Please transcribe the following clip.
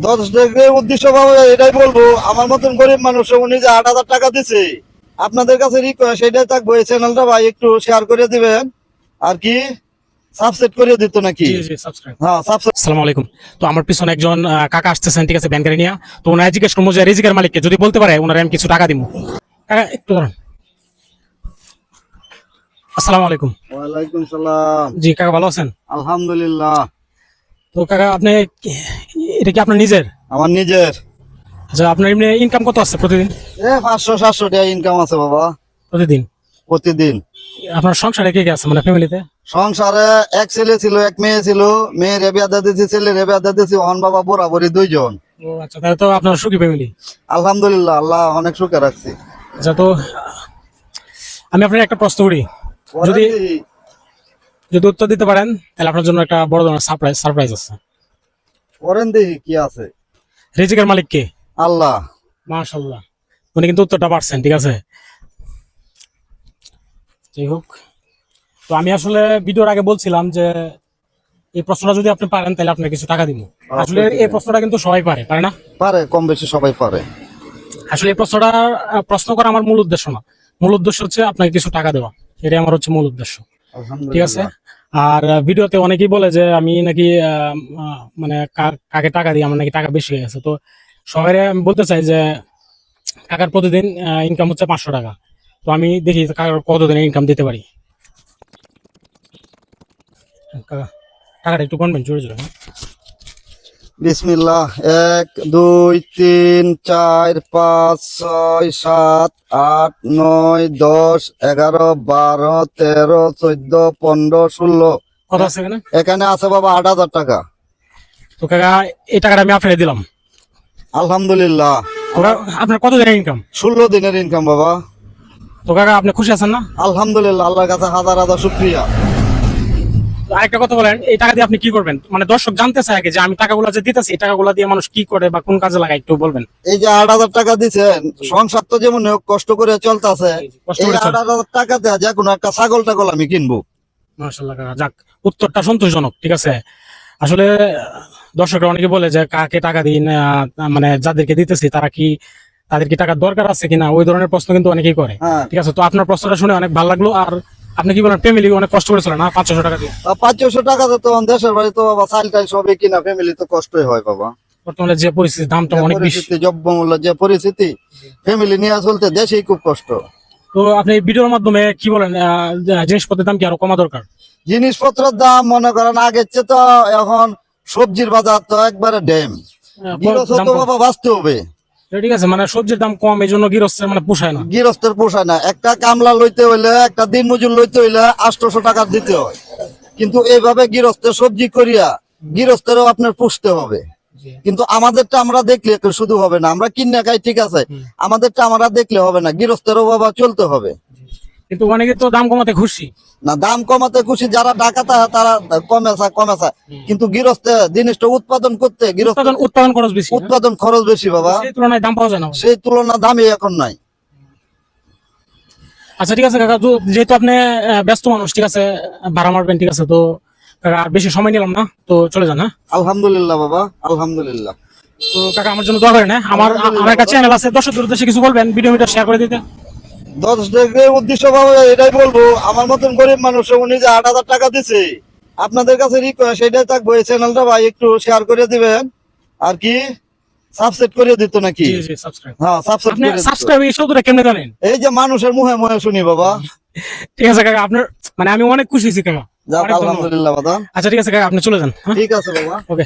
দর্শকের উদ্দেশ্য ভাবে এটাই বলবো, আমার মতন গরিব মানুষ উনি যে 8,000 টাকা দিছে, আপনাদের কাছে রিকোয়েস্ট এটাই থাকবো, এই চ্যানেলটা ভাই একটু শেয়ার করে দিবেন আর কি, সাবস্ক্রাইব করে দিত নাকি। জি জি সাবস্ক্রাইব। হ্যাঁ সাবস্ক্রাইব। আসসালামু আলাইকুম। তো আমার পিছনে একজন কাকা আসতেছেন, ঠিক আছে, ভ্যান গাড়ি নিয়ে। তো ওনারা জিজ্ঞেস করবো যে রিজিকের মালিককে, যদি বলতে পারে ওনারা আমি কিছু টাকা দিব। কাকা একটু দাঁড়ান। আসসালামু আলাইকুম। ওয়ালাইকুম সালাম। জি কাকা, ভালো আছেন? আলহামদুলিল্লাহ। তো কাকা আপনি এটা কি আপনার নিজের? আমার নিজের। আচ্ছা, আপনার এমনি ইনকাম কত আছে প্রতিদিন? 500-700 টাকা ইনকাম আছে বাবা প্রতিদিন? প্রতিদিন। আপনার সংসারে কে কে আছে, মানে ফ্যামিলিতে? সংসারে এক ছেলে ছিল, এক মেয়ে ছিল। মেয়ের বিয়া দিয়েছি, ছেলের বিয়া দিয়েছি। অন বাবা বরাবরই 2 জন। ও আচ্ছা, তাহলে তো আপনার সুখী ফ্যামিলি। আলহামদুলিল্লাহ, আল্লাহ অনেক সুখে রাখছি। আচ্ছা, তো আমি আপনার একটা প্রশ্ন করি, যদি যদি উত্তর দিতে পারেন তাহলে আপনার জন্য একটা বড় ধরনের সারপ্রাইজ আছে। করেন দেখি কি আছে। রিজিকের মালিক কে? আল্লাহ। মাশাআল্লাহ, উনি কিন্তু উত্তরটা পারছেন, ঠিক আছে। যাই হোক, তো আমি আসলে ভিডিওর আগে বলছিলাম যে এই প্রশ্নটা যদি আপনি পারেন তাহলে আপনাকে কিছু টাকা দিব। আসলে এই প্রশ্নটা কিন্তু সবাই পারে, পারে না? পারে, কম বেশি সবাই পারে। আসলে এই প্রশ্নটা প্রশ্ন করা আমার মূল উদ্দেশ্য না। মূল উদ্দেশ্য হচ্ছে আপনাকে কিছু টাকা দেওয়া, এটাই আমার হচ্ছে মূল উদ্দেশ্য, ঠিক আছে। আর ভিডিওতে অনেকেই বলে যে আমি নাকি মানে কাকে টাকা দিই, আমার নাকি টাকা বেশি হয়ে গেছে। তো সবাই আমি বলতে চাই যে কাকার প্রতিদিন ইনকাম হচ্ছে 500 টাকা। তো আমি দেখি কাকার কতদিন ইনকাম দিতে পারি। কাকা টাকাটা একটু কনবেন, জোরে জোরে। বিসমিল্লাহ। 1 2 3 4 5 6 7 8 9 10 11 12 13 14 15 16। কত আছে এখানে? এখানে আছে বাবা 8,000 টাকা। তো কাকা এই টাকাটা আমি আপনাকে দিলাম। আলহামদুলিল্লাহ। আপনার কত দিনের ইনকাম? 16 দিনের ইনকাম বাবা। তো কাকা আপনি খুশি আছেন না? আলহামদুলিল্লাহ, আল্লাহর কাছে হাজার হাজার শুকরিয়া। আরেকটা কথা বলেন, এই টাকা দিয়ে আপনি কি করবেন? মানে দর্শক জানতে চায় আগে যে আমি টাকাগুলো যে দিতেছি, এই টাকাগুলো দিয়ে মানুষ কি করে বা কোন কাজে লাগায়, একটু বলবেন। এই যে 8,000 টাকা দিচ্ছেন, সংসার তো যেমন হোক কষ্ট করে চলতেছে। কষ্ট এই করে চলে। 8,000 টাকা দেয়া যে কোনো একটা ছাগল টাগল আমি কিনবো। মাশাআল্লাহ কাকা, যাক, উত্তরটা সন্তোষজনক, ঠিক আছে। আসলে দর্শকরা অনেকে বলে যে কাকে টাকা দিই না, মানে যাদেরকে দিতেছি তারা কি, তাদের কি টাকার দরকার আছে কিনা, ওই ধরনের প্রশ্ন কিন্তু অনেকেই করে, হ্যাঁ। ঠিক আছে। তো আপনার প্রশ্নটা শুনে অনেক ভালো লাগলো। আর আপনি কি বলেন, ফ্যামিলি অনেক কষ্ট করেছিল না 500 টাকা দিয়ে? 500 টাকা তো দেশের বাড়ি তো বাবা চাল টাল সবই কিনা, ফ্যামিলি তো কষ্টই হয় বাবা। বর্তমানে যে পরিস্থিতি, দামটা অনেক বেশি, দ্রব্যমূল্য যে পরিস্থিতি, ফ্যামিলি নিয়ে চলতে দেশেই খুব কষ্ট। তো আপনি এই ভিডিওর মাধ্যমে কি বলেন, জিনিসপত্রের দাম কি আরো কমা দরকার? জিনিসপত্রের দাম মনে করেন আগের চেয়ে তো এখন সবজির বাজার তো একবারে ড্যাম। দাম তো কম। বাবা বাঁচতে হবে। ঠিক আছে, মানে সবজির দাম কম, এই জন্য গৃহস্থের মানে পোষায় না। গৃহস্থের পোষায় না। একটা কামলা লইতে হইলে, একটা দিন মজুর লইতে হইলে 800 টাকা দিতে হয়। কিন্তু এইভাবে গৃহস্থের সবজি করিয়া গৃহস্থেরও আপনার পুষতে হবে। কিন্তু আমাদেরটা আমরা দেখলে শুধু হবে না, আমরা কিনে খাই ঠিক আছে, আমাদেরটা আমরা দেখলে হবে না, গৃহস্থেরও বাবা চলতে হবে। কিন্তু অনেকে তো দাম কমাতে খুশি না, দাম কমাতে খুশি যারা ডাকাতা তারা কমেছে, কিন্তু গৃহস্থে জিনিসটা উৎপাদন করতে উৎপাদন খরচ বেশি, উৎপাদন খরচ বেশি বাবা। সেই তুলনায় দাম পাওয়া যায় না, সেই তুলনা দামই এখন নাই। আচ্ছা ঠিক আছে কাকা, যেহেতু আপনি ব্যস্ত মানুষ, ঠিক আছে, ভাড়া মারবেন, ঠিক আছে। তো কাকা আর বেশি সময় নিলাম না, তো চলে যান। হ্যাঁ আলহামদুলিল্লাহ বাবা, আলহামদুলিল্লাহ। তো কাকা আমার জন্য দোয়া করেন। আমার একটা চ্যানেল আছে, দর্শকদের উদ্দেশ্যে কিছু বলবেন, ভিডিও শেয়ার করে দিতে। দর্শকের উদ্দেশ্য ভাবে এটাই বলবো, আমার মতন গরিব মানুষ উনি যে 8,000 টাকা দিছে, আপনাদের কাছে রিকোয়েস্ট এটাই থাকবো, এই চ্যানেলটা ভাই একটু শেয়ার করে দিবেন আর কি, সাবস্ক্রাইব করে দিত নাকি। জি জি সাবস্ক্রাইব। হ্যাঁ সাবস্ক্রাইব এই শব্দটা কেমনে জানেন? এই যে মানুষের মুহে মুহে শুনি বাবা। ঠিক আছে কাকা, আপনার মানে আমি অনেক খুশি হয়েছি কাকা। যাক, আলহামদুলিল্লাহ বাবা। আচ্ছা ঠিক আছে কাকা, আপনি চলে যান। ঠিক আছে বাবা। ওকে।